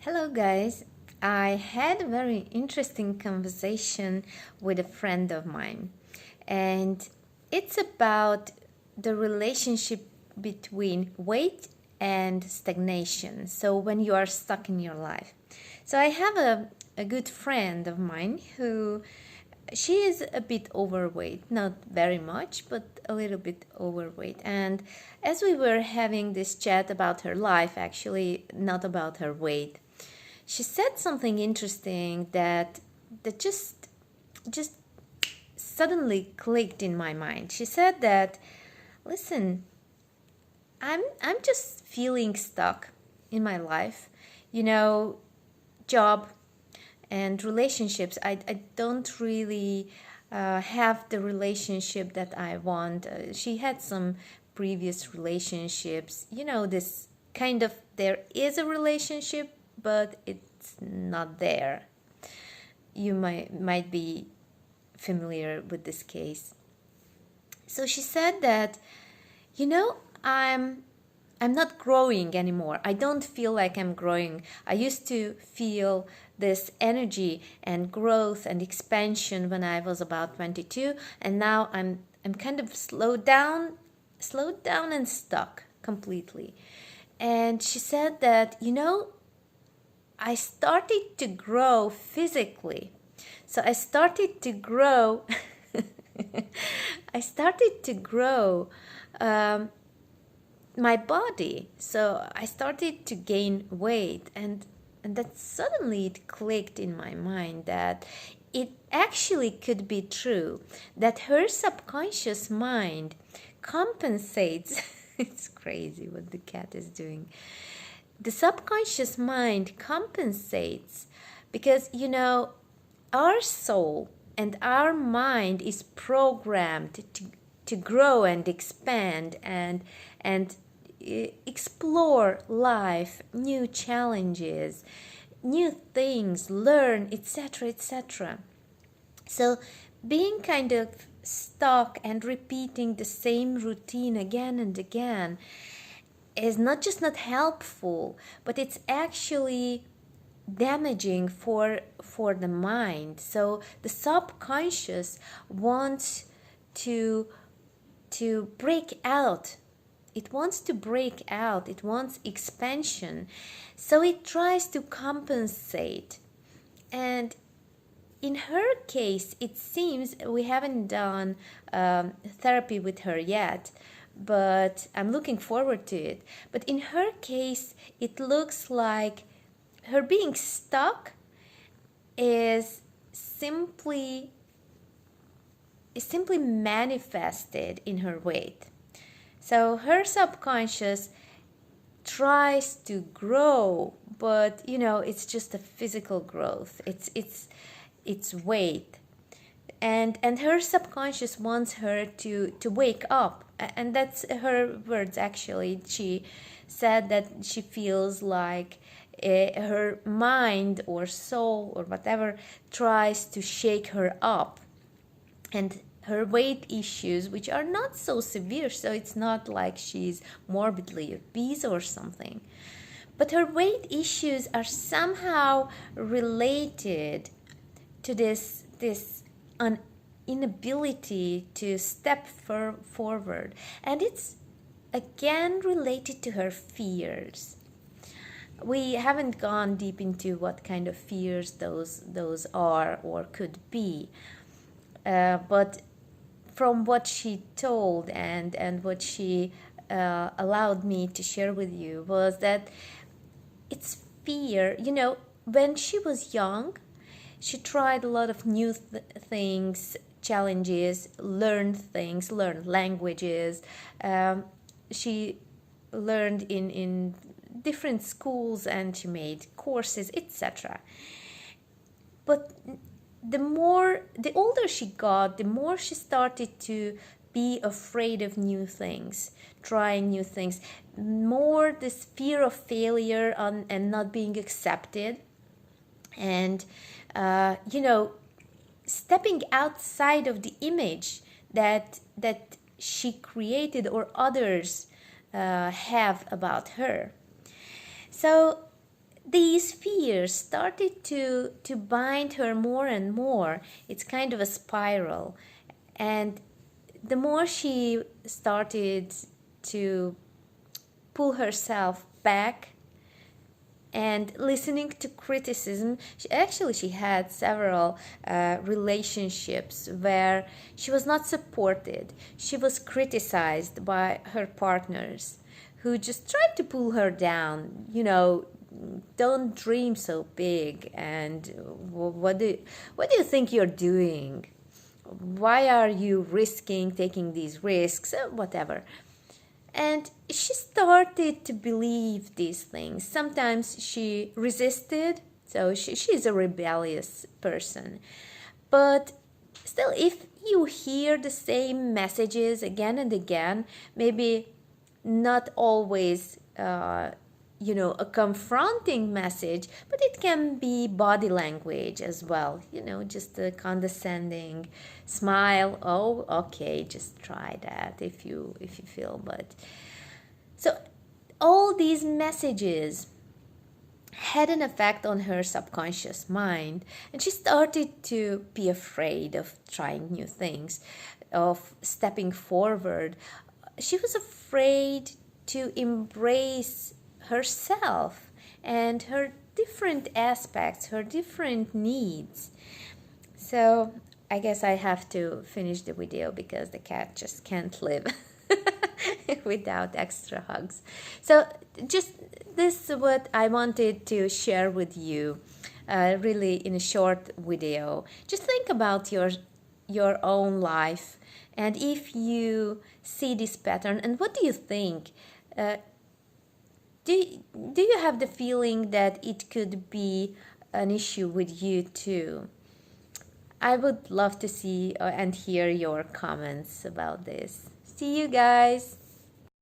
Hello, guys. I had a very interesting conversation with a friend of mine, and it's about the relationship between weight and stagnation. So, when you are stuck in your life. So, I have a good friend of mine who she is a bit overweight, not very much, but a little bit overweight. And as we were having this chat about her life, actually, not about her weight, she said something interesting that just suddenly clicked in my mind. She said that, listen, I'm just feeling stuck in my life, you know, job and relationships. I don't really have the relationship that I want. She had some previous relationships, this kind of, there is a relationship, but it's not there. You might be familiar with this case. So she said that, you know, I'm not growing anymore. I don't feel like I'm growing. I used to feel this energy and growth and expansion when I was about 22, and now I'm kind of slowed down and stuck completely. And she said that, I started to grow physically. So I started to grow I started to grow my body. So I started to gain weight, and that suddenly it clicked in my mind that it actually could be true, that her subconscious mind compensates. It's crazy what the cat is doing. The subconscious mind compensates because, our soul and our mind is programmed to grow and expand and explore life, new challenges, new things, learn, etc., etc. So being kind of stuck and repeating the same routine again and again is not just not helpful, but it's actually damaging for the mind. So the subconscious wants to break out. It wants to break out. It wants expansion. So it tries to compensate. And in her case, it seems, we haven't done therapy with her yet, but I'm looking forward to it. But in her case, it looks like her being stuck is simply manifested in her weight. So her subconscious tries to grow, but it's just a physical growth. It's weight. And her subconscious wants her to wake up, and that's her words. Actually, she said that she feels like her mind or soul or whatever tries to shake her up, and her weight issues, which are not so severe, so it's not like she's morbidly obese or something, but her weight issues are somehow related to this inability to step forward, and it's again related to her fears. We haven't gone deep into what kind of fears those are or could be, but from what she told and what she allowed me to share with you was that it's fear. When she was young, she tried a lot of new things, challenges, learned things, learned languages. She learned in different schools, and she made courses, etc. But the older she got, the more she started to be afraid of new things, trying new things, more this fear of failure and not being accepted, and stepping outside of the image that she created or others have about her. So these fears started to bind her more and more. It's kind of a spiral. And the more she started to pull herself back and listening to criticism, she had several relationships where she was not supported. She was criticized by her partners who just tried to pull her down. Don't dream so big, and what do you think you're doing? Why are you taking these risks? Whatever. And she started to believe these things. Sometimes she resisted, so she's a rebellious person. But still, if you hear the same messages again and again, maybe not always a confronting message, but it can be body language as well, just a condescending smile. Oh, okay, just try that if you feel. But so all these messages had an effect on her subconscious mind, and she started to be afraid of trying new things, of stepping forward. She was afraid to embrace herself and her different aspects, her different needs. So I guess I have to finish the video because the cat just can't live without extra hugs. So just this is what I wanted to share with you, really in a short video. Just think about your own life, and if you see this pattern, and what do you think? Do you have the feeling that it could be an issue with you too? I would love to see and hear your comments about this. See you guys.